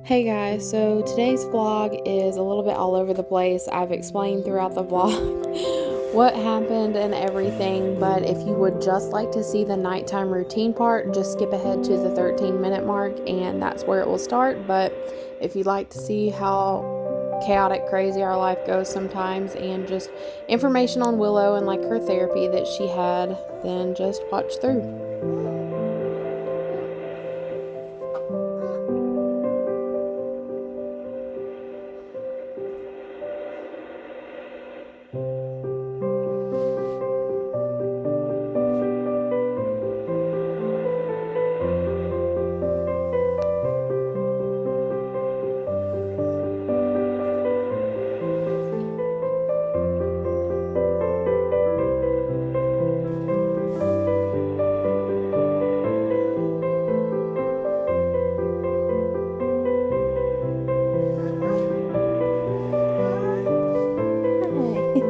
Hey guys, so today's vlog is a little bit all over the place. I've explained throughout the vlog what happened and everything, but if you would just like to see the nighttime routine part, just skip ahead to the 13-minute mark and that's where it will start. But if you'd like to see how chaotic, crazy our life goes sometimes and just information on Willow and like her therapy that she had, then just watch through.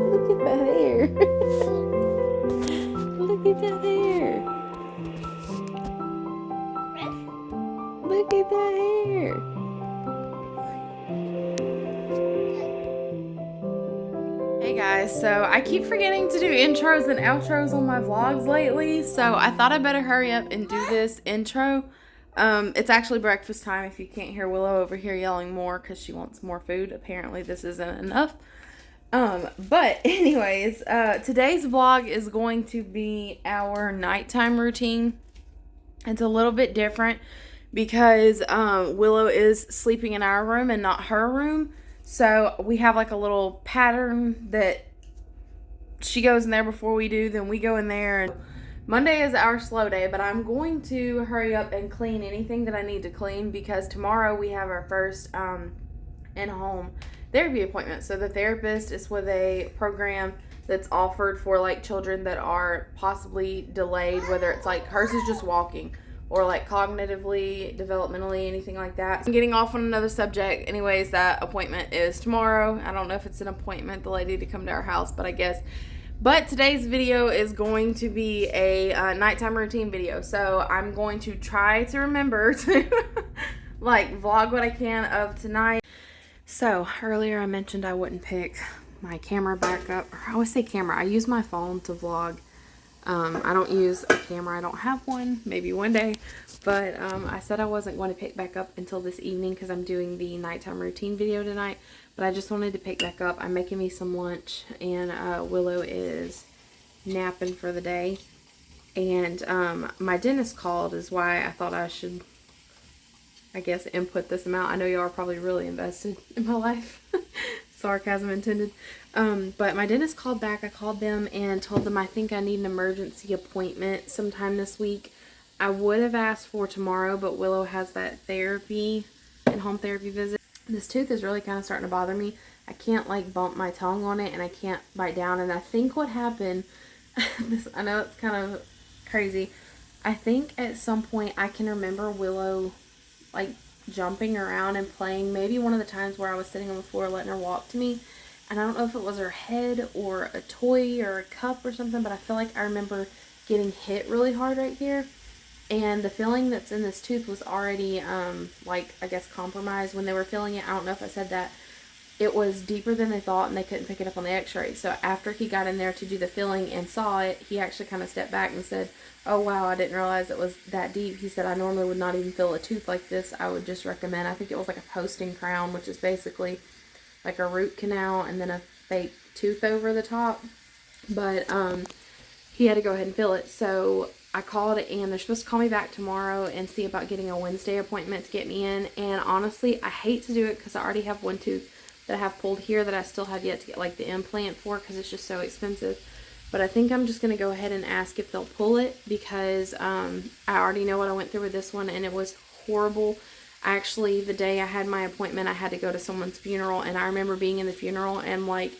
Look at that hair. Look at that hair. Look at that hair. Hey guys, so I keep forgetting to do intros and outros on my vlogs lately, so I thought I better hurry up and do this intro. It's actually breakfast time if you can't hear Willow over here yelling more because she wants more food. Apparently this isn't enough. But anyways, today's vlog is going to be our nighttime routine. It's a little bit different because Willow is sleeping in our room and not her room. So we have like a little pattern that she goes in there before we do, then we go in there. And Monday is our slow day, but I'm going to hurry up and clean anything that I need to clean because tomorrow we have our first in-home therapy appointment. So the therapist is with a program that's offered for like children that are possibly delayed, whether it's like hers is just walking or like cognitively, developmentally, anything like that. I'm getting off on another subject. Anyways, that appointment is tomorrow. I don't know if it's an appointment, the lady to come to our house, but I guess. But today's video is going to be a nighttime routine video. So I'm going to try to remember to like vlog what I can of tonight. So earlier I mentioned I wouldn't pick my camera back up. I always say camera. I use my phone to vlog. I don't use a camera. I don't have one. Maybe one day. But I said I wasn't going to pick back up until this evening because I'm doing the nighttime routine video tonight. But I just wanted to pick back up. I'm making me some lunch. And Willow is napping for the day. And my dentist called is why I thought I should, I guess, input this amount. I know y'all are probably really invested in my life. Sarcasm intended. But my dentist called back. I called them and told them I think I need an emergency appointment sometime this week. I would have asked for tomorrow, but Willow has that therapy and home therapy visit. This tooth is really kind of starting to bother me. I can't like bump my tongue on it and I can't bite down. And I think what happened, I know it's kind of crazy. I think at some point I can remember Willow like jumping around and playing. Maybe one of the times where I was sitting on the floor letting her walk to me. And I don't know if it was her head or a toy or a cup or something, but I feel like I remember getting hit really hard right here. And the filling that's in this tooth was already, like, I guess compromised when they were filling it. I don't know if I said that. It was deeper than they thought and they couldn't pick it up on the x-ray. So after he got in there to do the filling and saw it, he actually kind of stepped back and said, "Oh wow, I didn't realize it was that deep." He said, "I normally would not even fill a tooth like this. I would just recommend," I think it was like a posting crown, which is basically like a root canal and then a fake tooth over the top. But he had to go ahead and fill it. So I called and they're supposed to call me back tomorrow and see about getting a Wednesday appointment to get me in. And honestly, I hate to do it because I already have one tooth that I have pulled here that I still have yet to get like the implant for because it's just so expensive. But I think I'm just going to go ahead and ask if they'll pull it because I already know what I went through with this one and it was horrible. Actually, the day I had my appointment, I had to go to someone's funeral, and I remember being in the funeral and like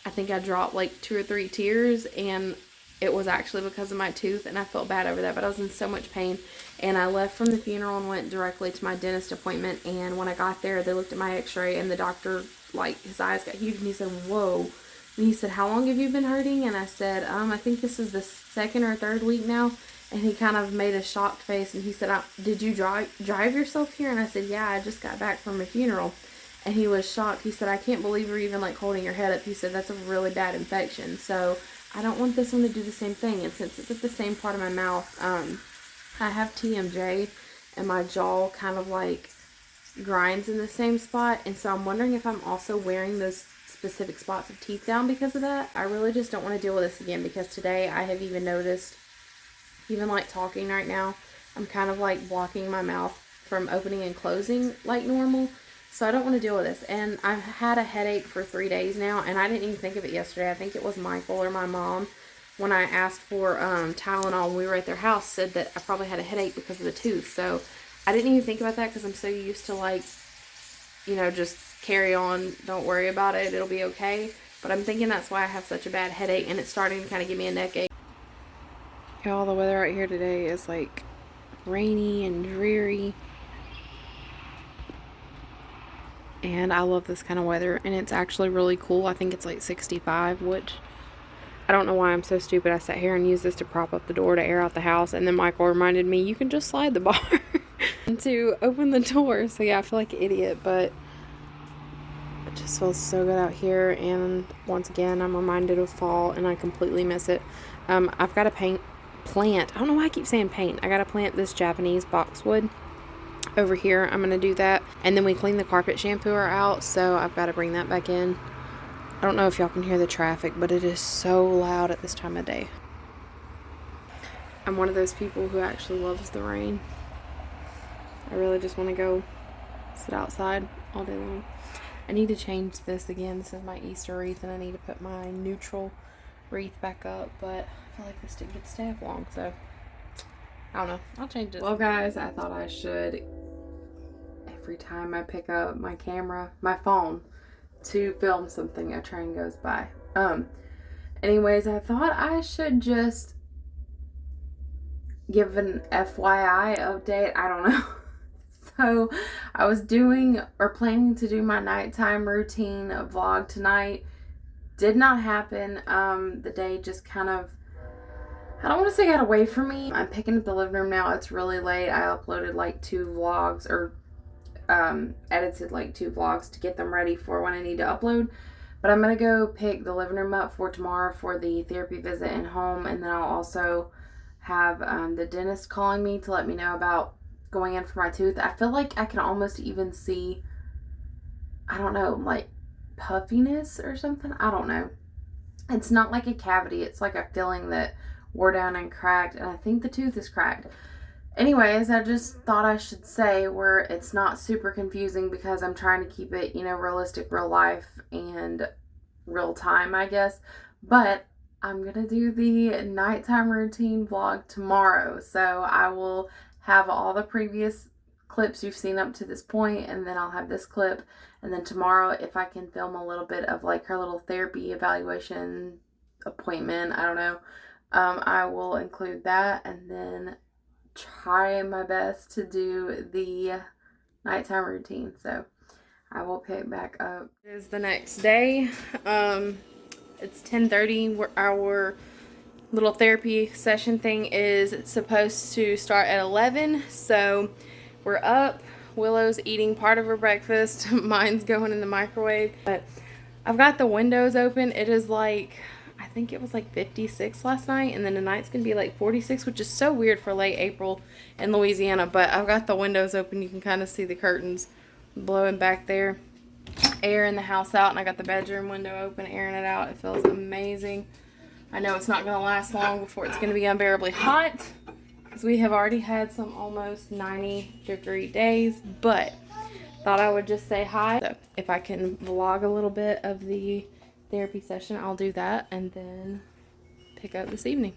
I think I dropped like 2 or 3 tears, and it was actually because of my tooth, and I felt bad over that, but I was in so much pain. And I left from the funeral and went directly to my dentist appointment, and when I got there, they looked at my x-ray, and the doctor, like, his eyes got huge, and he said, "Whoa." And he said, "How long have you been hurting?" And I said, I think this is the 2nd or 3rd week now. And he kind of made a shocked face, and he said, did you drive yourself here? And I said, yeah, I just got back from a funeral. And he was shocked. He said, I can't believe you're even like holding your head up. He said, that's a really bad infection. So I don't want this one to do the same thing. And since it's at the same part of my mouth, I have TMJ, and my jaw kind of like grinds in the same spot. And so I'm wondering if I'm also wearing those specific spots of teeth down because of that. I really just don't want to deal with this again, because today I have even noticed, even like talking right now, I'm kind of like blocking my mouth from opening and closing like normal. So I don't want to deal with this. And I've had a headache for 3 days now, and I didn't even think of it yesterday. I think it was Michael or my mom, when I asked for Tylenol when we were at their house, said that I probably had a headache because of the tooth. So I didn't even think about that, because I'm so used to like, you know, just carry on, don't worry about it, it'll be okay. But I'm thinking that's why I have such a bad headache, and it's starting to kind of give me a neck ache. Y'all, the weather right here today is like rainy and dreary. And I love this kind of weather, and it's actually really cool. I think it's like 65, which I don't know why I'm so stupid. I sat here and used this to prop up the door to air out the house, and then Michael reminded me you can just slide the bar to open the door. So yeah, I feel like an idiot, but it just feels so good out here. And once again, I'm reminded of fall, and I completely miss it. I've got to plant. I don't know why I keep saying paint. I got to plant this Japanese boxwood over here. I'm going to do that. And then we clean the carpet shampooer out, so I've got to bring that back in. I don't know if y'all can hear the traffic, but it is so loud at this time of day. I'm one of those people who actually loves the rain. I really just want to go sit outside all day long. I need to change this again. This is my Easter wreath, and I need to put my neutral wreath back up, but I feel like this didn't get to stay up long, so I don't know. I'll change it. Well, guys, I thought I should, every time I pick up my camera, my phone, to film something, a train goes by. Anyways, I thought I should just give an FYI update. I don't know. So I was doing, or planning to do, my nighttime routine vlog tonight. Did not happen. The day just kind of, I don't want to say got away from me. I'm picking up the living room now. It's really late. I uploaded like 2 vlogs, or edited like 2 vlogs to get them ready for when I need to upload. But I'm going to go pick the living room up for tomorrow for the therapy visit and home. And then I'll also have the dentist calling me to let me know about going in for my tooth. I feel like I can almost even see, I don't know, like puffiness or something. I don't know. It's not like a cavity. It's like a filling that wore down and cracked. And I think the tooth is cracked. Anyways, I just thought I should say where it's not super confusing, because I'm trying to keep it, you know, realistic, real life, and real time, I guess. But I'm going to do the nighttime routine vlog tomorrow. So I will have all the previous clips you've seen up to this point, and then I'll have this clip. And then tomorrow, if I can film a little bit of like her little therapy evaluation appointment, I don't know, I will include that, and then try my best to do the nighttime routine. So I will pick back up. It is the next day. It's 10:30. Our little therapy session thing is supposed to start at 11. So we're up. Willow's eating part of her breakfast. Mine's going in the microwave. But I've got the windows open. It is like, I think it was like 56 last night, and then tonight's gonna be like 46, which is so weird for late April in Louisiana. But I've got the windows open. You can kind of see the curtains blowing back there, airing the house out, and I got the bedroom window open, airing it out. It feels amazing. I know it's not gonna last long before it's gonna be unbearably hot, because we have already had some almost 90-degree days, but thought I would just say hi. So if I can vlog a little bit of the therapy session, I'll do that, and then pick up this evening.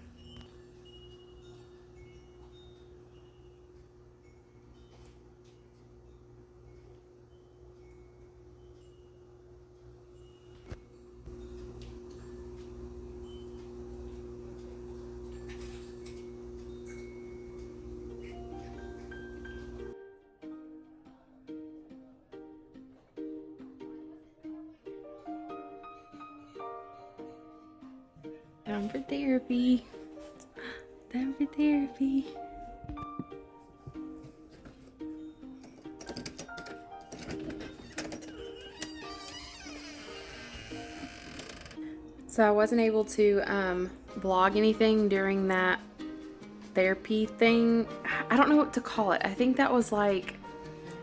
Time for therapy. Time for therapy. So I wasn't able to vlog anything during that therapy thing. I don't know what to call it. I think that was like,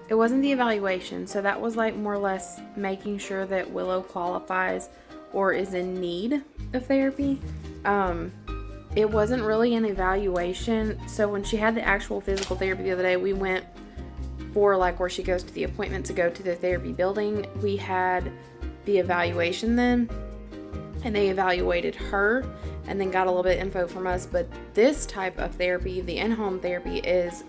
it wasn't the evaluation. So that was like more or less making sure that Willow qualifies or is in need of therapy. It wasn't really an evaluation. So when she had the actual physical therapy the other day, we went for like where she goes to the appointment to go to the therapy building. We had the evaluation then, and they evaluated her and then got a little bit of info from us. But this type of therapy, the in-home therapy, is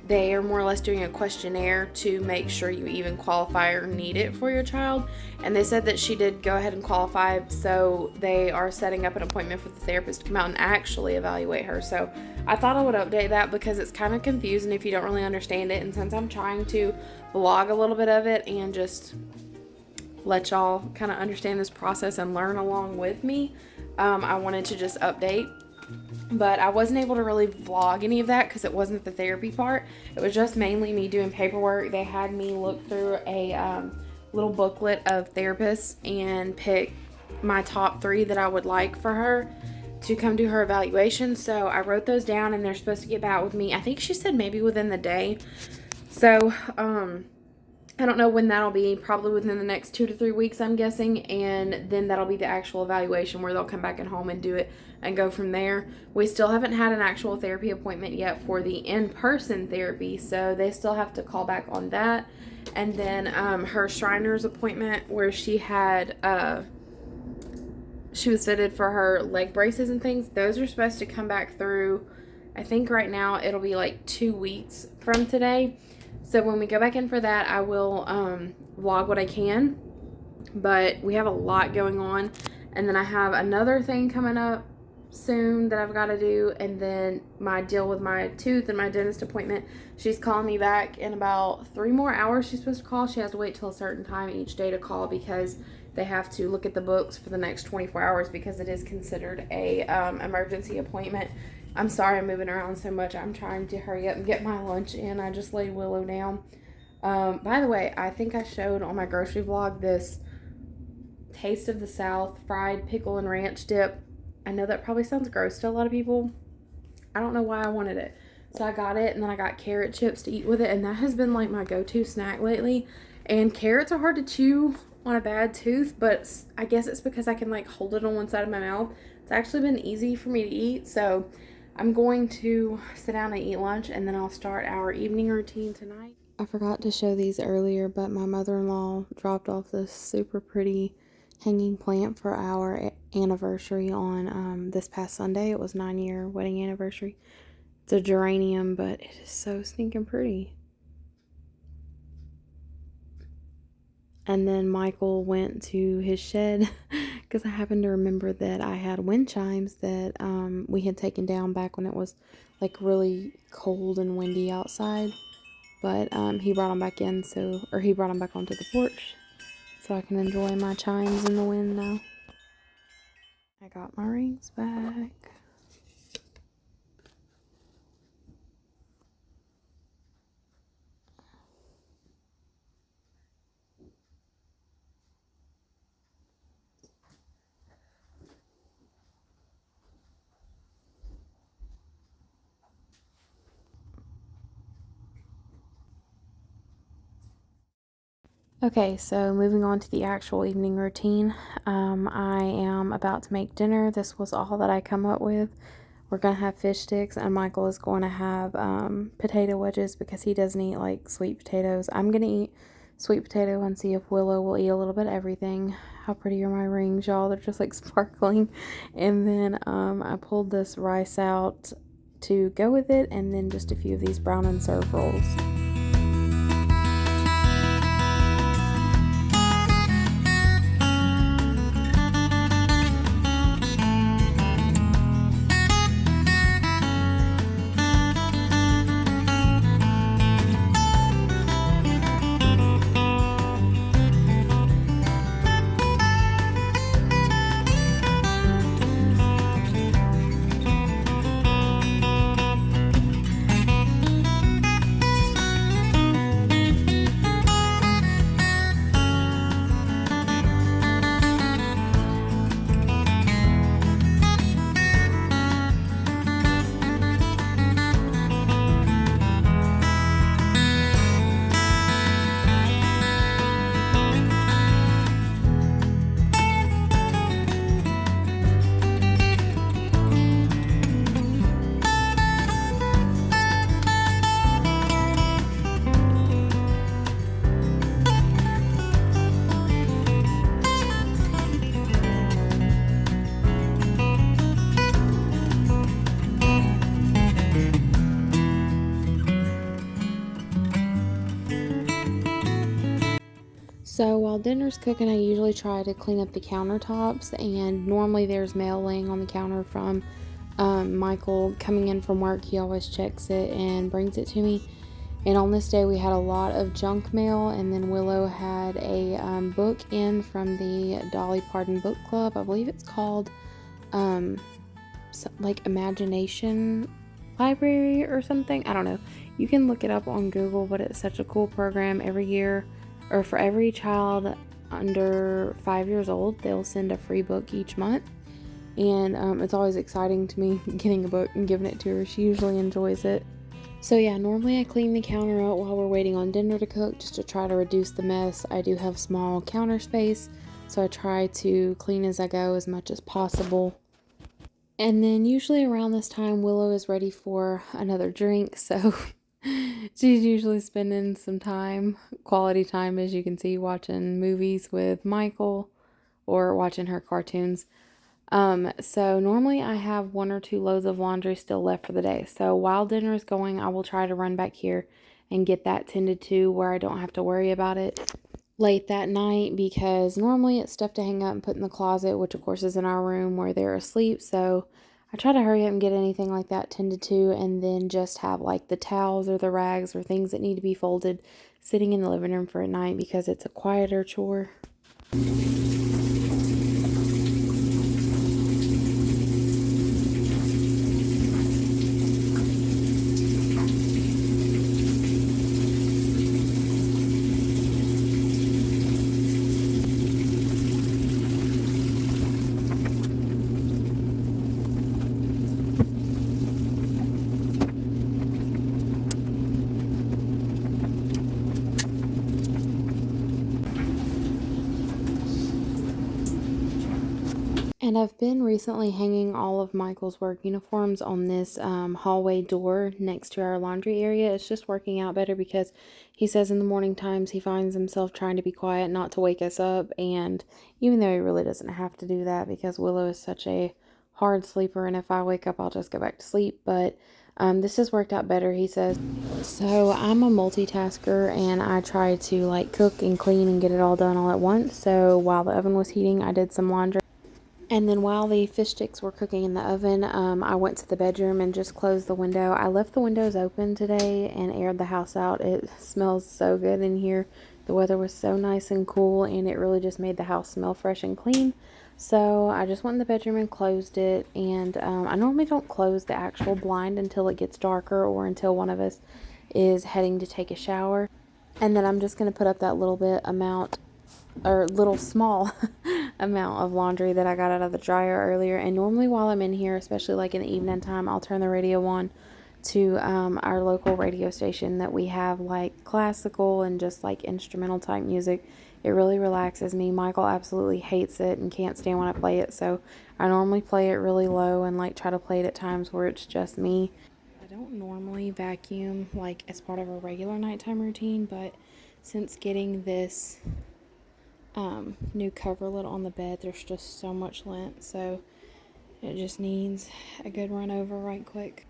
they are more or less doing a questionnaire to make sure you even qualify or need it for your child. And they said that she did go ahead and qualify, so they are setting up an appointment for the therapist to come out and actually evaluate her. So I thought I would update that because it's kind of confusing if you don't really understand it. And since I'm trying to vlog a little bit of it and just let y'all kind of understand this process and learn along with me, I wanted to just update. But I wasn't able to really vlog any of that because it wasn't the therapy part. It was just mainly me doing paperwork. They had me look through a little booklet of therapists and pick my top 3 that I would like for her to come do her evaluation. So I wrote those down and they're supposed to get back with me. I think she said maybe within the day. So I don't know when that'll be, probably within the next 2 to 3 weeks, I'm guessing. And then that'll be the actual evaluation where they'll come back at home and do it and go from there. We still haven't had an actual therapy appointment yet for the in-person therapy, so they still have to call back on that. And then her Shriner's appointment where she had, she was fitted for her leg braces and things, those are supposed to come back through, I think right now it'll be like 2 weeks from today. So when we go back in for that, I will vlog what I can. But we have a lot going on. And then I have another thing coming up soon that I've got to do. And then my deal with my tooth and my dentist appointment. She's calling me back in about 3 more hours. She's supposed to call. She has to wait till a certain time each day to call because they have to look at the books for the next 24 hours because it is considered a emergency appointment. I'm sorry I'm moving around so much. I'm trying to hurry up and get my lunch in. I just laid Willow down. By the way, I think I showed on my grocery vlog this Taste of the South fried pickle and ranch dip. I know that probably sounds gross to a lot of people. I don't know why I wanted it. So I got it, and then I got carrot chips to eat with it, and that has been like my go-to snack lately. And carrots are hard to chew on a bad tooth, but I guess it's because I can like hold it on one side of my mouth. It's actually been easy for me to eat, so I'm going to sit down and eat lunch, and then I'll start our evening routine tonight. I forgot to show these earlier, but my mother-in-law dropped off this super pretty hanging plant for our anniversary on this past Sunday. It was 9-year wedding anniversary. It's a geranium, but it is so stinking pretty. And then Michael went to his shed because I happened to remember that I had wind chimes that we had taken down back when it was like really cold and windy outside. But he brought them back in, he brought them back onto the porch so I can enjoy my chimes in the wind now. I got my rings back. Okay, so moving on to the actual evening routine. I am about to make dinner. This was all that I come up with. We're going to have fish sticks, and Michael is going to have potato wedges because he doesn't eat like sweet potatoes. I'm going to eat sweet potato and see if Willow will eat a little bit of everything. How pretty are my rings, y'all? They're just like sparkling. And then I pulled this rice out to go with it, and then just a few of these brown and serve rolls. So while dinner's cooking, I usually try to clean up the countertops, and normally there's mail laying on the counter from Michael coming in from work. He always checks it and brings it to me. And on this day, we had a lot of junk mail, and then Willow had a book in from the Dolly Parton Book Club. I believe it's called like Imagination Library or something. I don't know. You can look it up on Google, but it's such a cool program. Every year, or for every child under 5 years old, they'll send a free book each month. And it's always exciting to me getting a book and giving it to her. She usually enjoys it. So yeah, normally I clean the counter out while we're waiting on dinner to cook just to try to reduce the mess. I do have small counter space, so I try to clean as I go as much as possible. And then usually around this time, Willow is ready for another drink, so she's usually spending some time, quality time, as you can see, watching movies with Michael or watching her cartoons. So normally I have 1 or 2 loads of laundry still left for the day. So while dinner is going, I will try to run back here and get that tended to where I don't have to worry about it late that night, because normally it's stuff to hang up and put in the closet, which of course is in our room where they're asleep. So I try to hurry up and get anything like that tended to, and then just have like the towels or the rags or things that need to be folded sitting in the living room for at night because it's a quieter chore. And I've been recently hanging all of Michael's work uniforms on this hallway door next to our laundry area. It's just working out better because he says in the morning times he finds himself trying to be quiet, not to wake us up. And even though he really doesn't have to do that because Willow is such a hard sleeper, and if I wake up, I'll just go back to sleep. But this has worked out better, he says. So I'm a multitasker, and I try to like cook and clean and get it all done all at once. So while the oven was heating, I did some laundry. And then while the fish sticks were cooking in the oven, I went to the bedroom and just closed the window. I left the windows open today and aired the house out. It smells so good in here. The weather was so nice and cool, and it really just made the house smell fresh and clean. So I just went in the bedroom and closed it. And I normally don't close the actual blind until it gets darker or until one of us is heading to take a shower. And then I'm just going to put up that little small amount of laundry that I got out of the dryer earlier. And normally while I'm in here, especially like in the evening time, I'll turn the radio on to our local radio station that we have, like classical and just like instrumental type music. It really relaxes me. Michael absolutely hates it and can't stand when I play it, so I normally play it really low and like try to play it at times where it's just me. I don't normally vacuum like as part of a regular nighttime routine, but since getting this new coverlet on the bed, there's just so much lint, so it just needs a good run over right quick.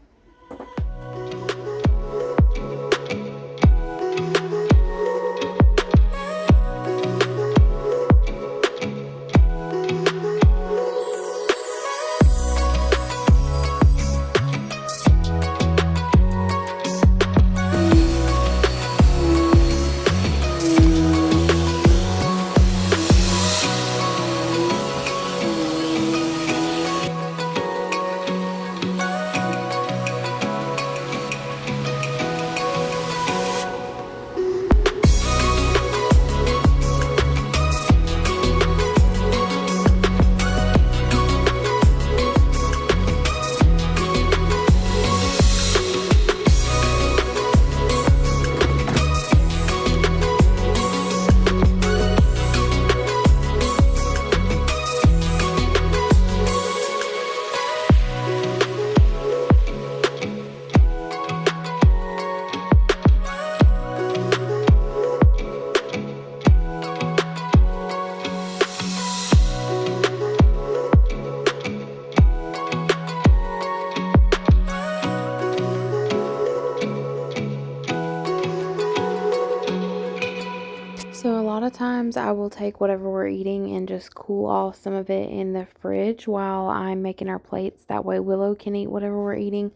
lot of times I will take whatever we're eating and just cool off some of it in the fridge while I'm making our plates. That way Willow can eat whatever we're eating.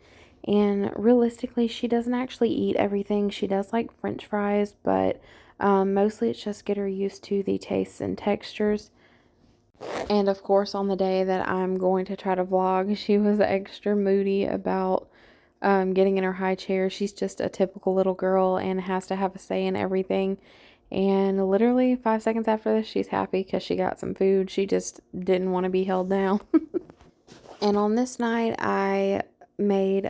And realistically, she doesn't actually eat everything. She does like French fries, but mostly it's just get her used to the tastes and textures. And of course, on the day that I'm going to try to vlog, she was extra moody about getting in her high chair. She's just a typical little girl and has to have a say in everything. And literally 5 seconds after this, she's happy because she got some food. She just didn't want to be held down. And on this night, I made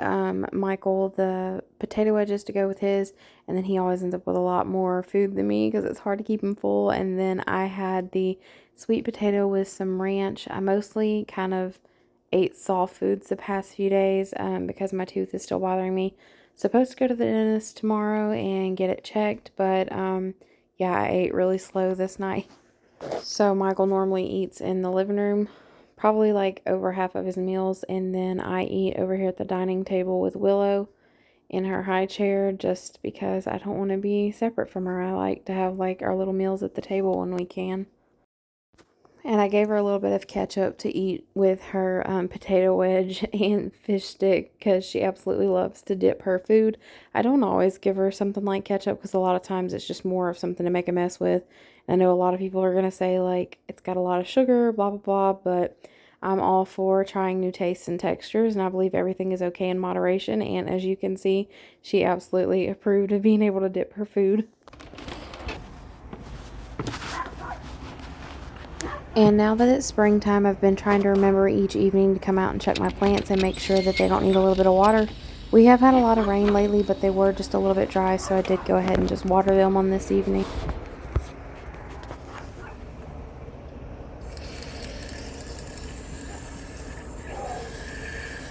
Michael the potato wedges to go with his, and then he always ends up with a lot more food than me because it's hard to keep him full. And then I had the sweet potato with some ranch. I mostly kind of ate soft foods the past few days because my tooth is still bothering me. Supposed to go to the dentist tomorrow and get it checked, but yeah, I ate really slow this night. So Michael normally eats in the living room, probably like over half of his meals, and then I eat over here at the dining table with Willow in her high chair just because I don't want to be separate from her. I like to have like our little meals at the table when we can. And I gave her a little bit of ketchup to eat with her potato wedge and fish stick because she absolutely loves to dip her food. I don't always give her something like ketchup because a lot of times it's just more of something to make a mess with. I know a lot of people are going to say, like, it's got a lot of sugar, blah, blah, blah, but I'm all for trying new tastes and textures, and I believe everything is okay in moderation. And as you can see, she absolutely approved of being able to dip her food. And now that it's springtime, I've been trying to remember each evening to come out and check my plants and make sure that they don't need a little bit of water. We have had a lot of rain lately, but they were just a little bit dry, so I did go ahead and just water them on this evening.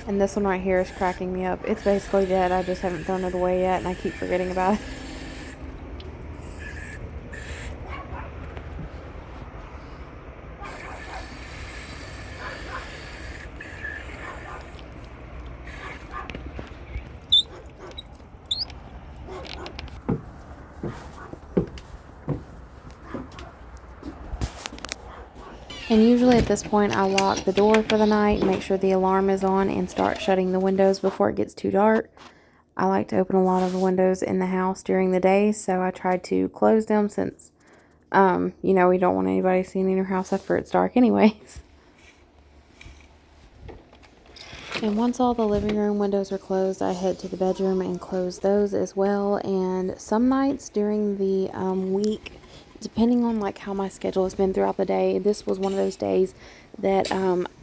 And this one right here is cracking me up. It's basically dead. I just haven't thrown it away yet, and I keep forgetting about it. And usually at this point, I lock the door for the night, make sure the alarm is on, and start shutting the windows before it gets too dark. I like to open a lot of the windows in the house during the day, so I try to close them since, you know, we don't want anybody seeing in your house after it's dark anyways. And once all the living room windows are closed, I head to the bedroom and close those as well. And some nights during the week, depending on like how my schedule has been throughout the day, this was one of those days that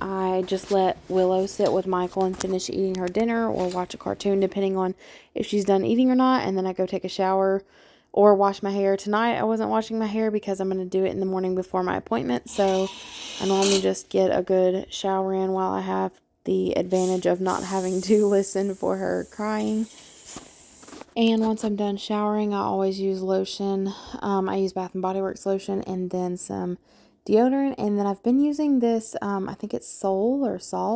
I just let Willow sit with Michael and finish eating her dinner or watch a cartoon, depending on if she's done eating or not. And then I go take a shower or wash my hair. Tonight I wasn't washing my hair because I'm going to do it in the morning before my appointment. So I normally just get a good shower in while I have the advantage of not having to listen for her crying. And once I'm done showering, I always use lotion. I use Bath & Body Works lotion and then some deodorant. And then I've been using this, I think it's Sol,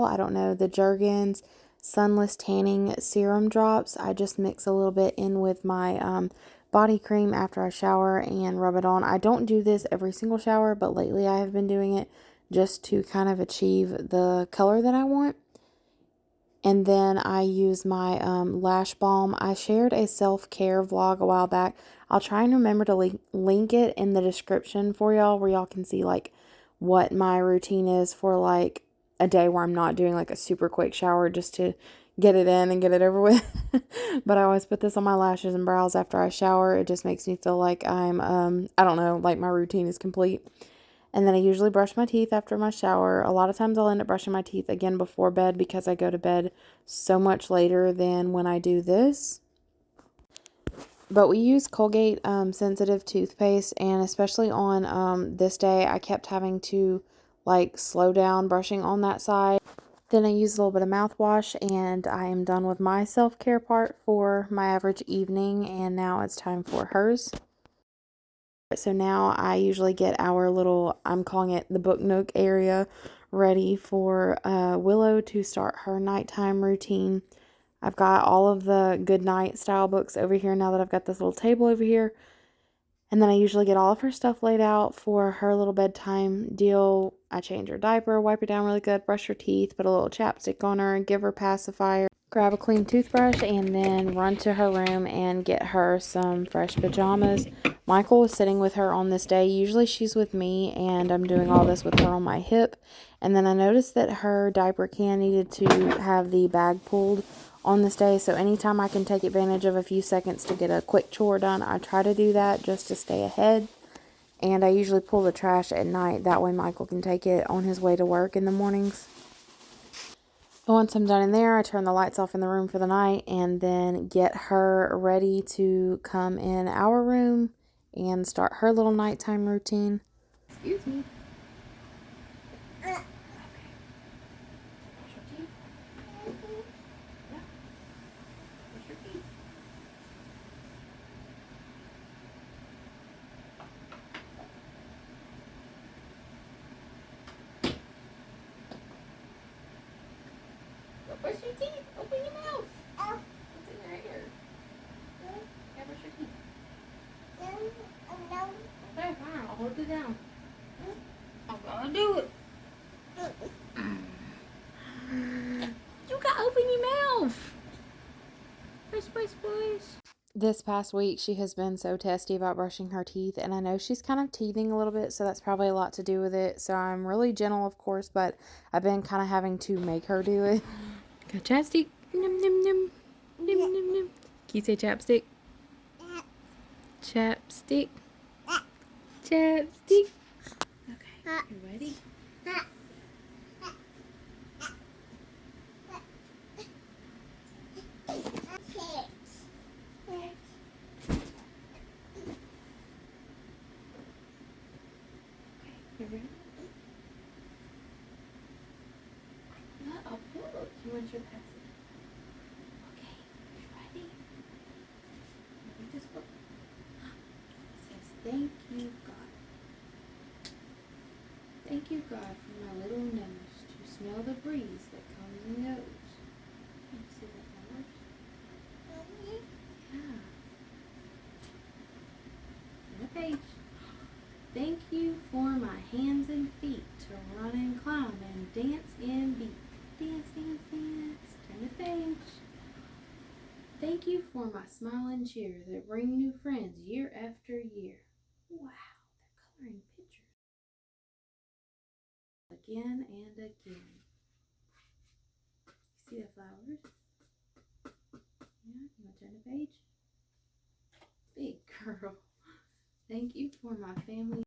I don't know, the Jergens Sunless Tanning Serum Drops. I just mix a little bit in with my body cream after I shower and rub it on. I don't do this every single shower, but lately I have been doing it just to kind of achieve the color that I want. And then I use my lash balm. I shared a self-care vlog a while back. I'll try and remember to link it in the description for y'all where y'all can see like what my routine is for like a day where I'm not doing like a super quick shower just to get it in and get it over with. But I always put this on my lashes and brows after I shower. It just makes me feel like I'm, I don't know, like my routine is complete. And then I usually brush my teeth after my shower. A lot of times I'll end up brushing my teeth again before bed because I go to bed so much later than when I do this. But we use Colgate sensitive toothpaste, and especially on this day, I kept having to like slow down brushing on that side. Then I use a little bit of mouthwash, and I am done with my self-care part for my average evening, and now it's time for hers. So now I usually get our little, I'm calling it the book nook area, ready for Willow to start her nighttime routine. I've got all of the good night style books over here now that I've got this little table over here. And then I usually get all of her stuff laid out for her little bedtime deal. I change her diaper, wipe her down really good, brush her teeth, put a little chapstick on her, give her pacifier, grab a clean toothbrush, and then run to her room and get her some fresh pajamas. Michael was sitting with her on this day. Usually she's with me, and I'm doing all this with her on my hip. And then I noticed that her diaper can needed to have the bag pulled on this day, so anytime I can take advantage of a few seconds to get a quick chore done, I try to do that just to stay ahead. And I usually pull the trash at night, that way Michael can take it on his way to work in the mornings. Once I'm done in there, I turn the lights off in the room for the night and then get her ready to come in our room and start her little nighttime routine. Excuse me. Brush your teeth. Open your mouth. What's in your ear? Yeah, brush your teeth. Okay, fine. I'll hold it down. I'm gonna do it. You gotta open your mouth. Push. This past week, she has been so testy about brushing her teeth, and I know she's kind of teething a little bit, so that's probably a lot to do with it. So I'm really gentle, of course, but I've been kind of having to make her do it. Got chapstick. Num, num, num. Num, num, num. Can you say chapstick? Chapstick. Chapstick. Okay, you ready? You ready? Not a book. You want your pencil? Okay, you ready? Read this book. It says, "Thank you, God. Thank you, God, for my little nose to smell the breeze that comes and goes." You see the flowers? Yeah. And a page. Thank you for my hands and feet to run and climb and dance and beat. Dance, dance, dance. Turn the page. Thank you for my smile and cheer that bring new friends year after year. Wow, they're coloring pictures. Again and again. See the flowers? Yeah, you want to turn the page? Big girl. Thank you for my family.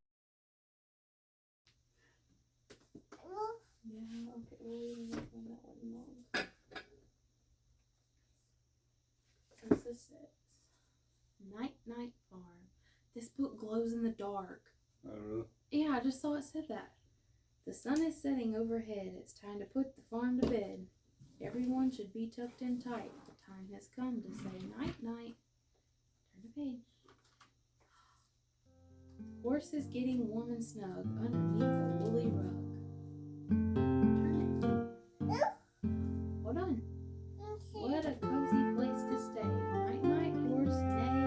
Yeah, okay, we'll leave that one alone. What's this says? Night Farm. This book glows in the dark. Oh, really? Yeah, I just saw it said that. The sun is setting overhead. It's time to put the farm to bed. Everyone should be tucked in tight. The time has come to say night-night. Turn the page. Horse is getting warm and snug underneath a woolly rug. Turn it. Hold on. What a cozy place to stay. Night-night, horse, neigh,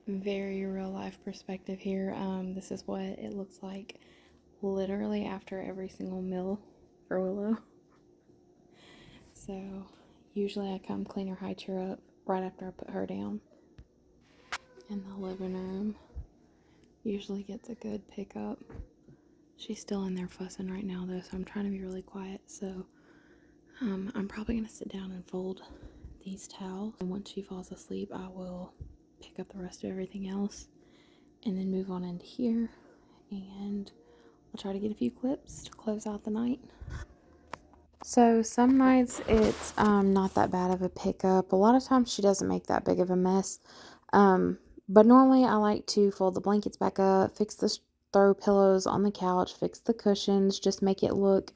very real life perspective here. This is what it looks like literally after every single meal for Willow. So usually I come clean her, high chair up right after I put her down. And the living room usually gets a good pickup. She's still in there fussing right now though, so I'm trying to be really quiet. So I'm probably gonna sit down and fold these towels, and once she falls asleep I will pick up the rest of everything else and then move on into here, and I'll try to get a few clips to close out the night. So some nights it's not that bad of a pickup. A lot of times she doesn't make that big of a mess. But normally I like to fold the blankets back up, fix the throw pillows on the couch, fix the cushions, just make it look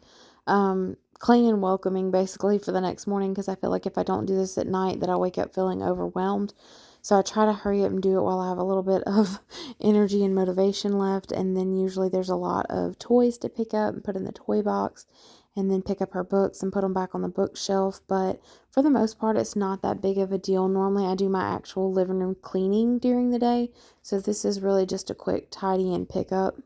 clean and welcoming basically for the next morning, because I feel like if I don't do this at night that I wake up feeling overwhelmed. So I try to hurry up and do it while I have a little bit of energy and motivation left, and then usually there's a lot of toys to pick up and put in the toy box, and then pick up her books and put them back on the bookshelf. But for the most part, it's not that big of a deal. Normally I do my actual living room cleaning during the day, so this is really just a quick tidy and pick up.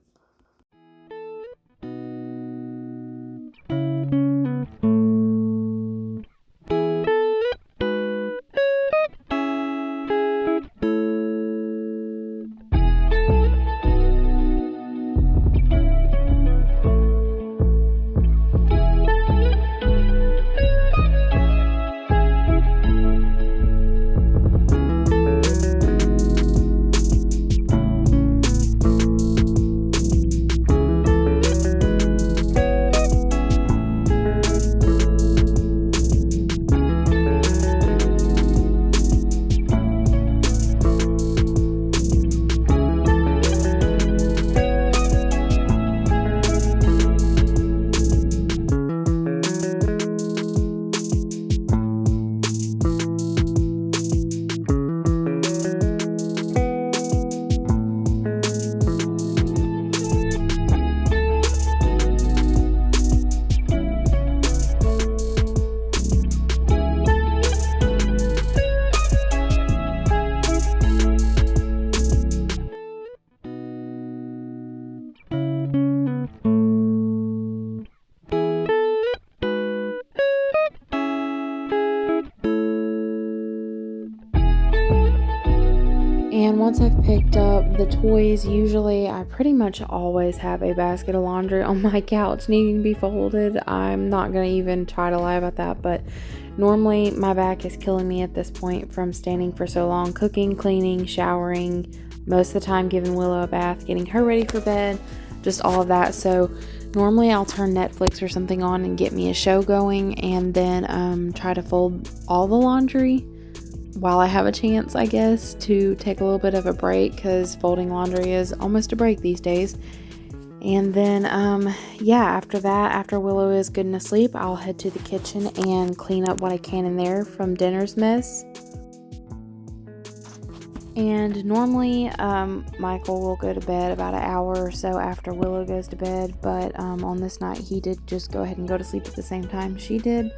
And once I've picked up the toys, usually I pretty much always have a basket of laundry on my couch needing to be folded. I'm not going to even try to lie about that, but normally my back is killing me at this point from standing for so long, cooking, cleaning, showering, most of the time giving Willow a bath, getting her ready for bed, just all of that. So normally I'll turn Netflix or something on and get me a show going, and then try to fold all the laundry while I have a chance, I guess, to take a little bit of a break, because folding laundry is almost a break these days. And then after that, after Willow is good and asleep, I'll head to the kitchen and clean up what I can in there from dinner's mess. And normally Michael will go to bed about an hour or so after Willow goes to bed, but on this night he did just go ahead and go to sleep at the same time she did.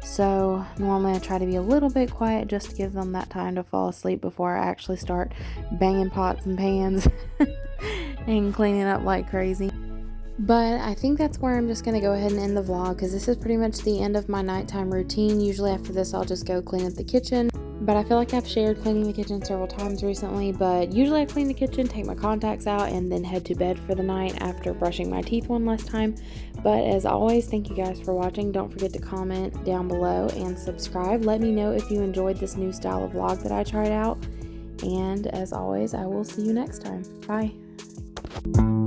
So normally I try to be a little bit quiet just to give them that time to fall asleep before I actually start banging pots and pans and cleaning up like crazy. But I think that's where I'm just going to go ahead and end the vlog, because this is pretty much the end of my nighttime routine. Usually after this I'll just go clean up the kitchen. But I feel like I've shared cleaning the kitchen several times recently, but usually I clean the kitchen, take my contacts out, and then head to bed for the night after brushing my teeth one last time. But as always, thank you guys for watching. Don't forget to comment down below and subscribe. Let me know if you enjoyed this new style of vlog that I tried out. And as always, I will see you next time. Bye.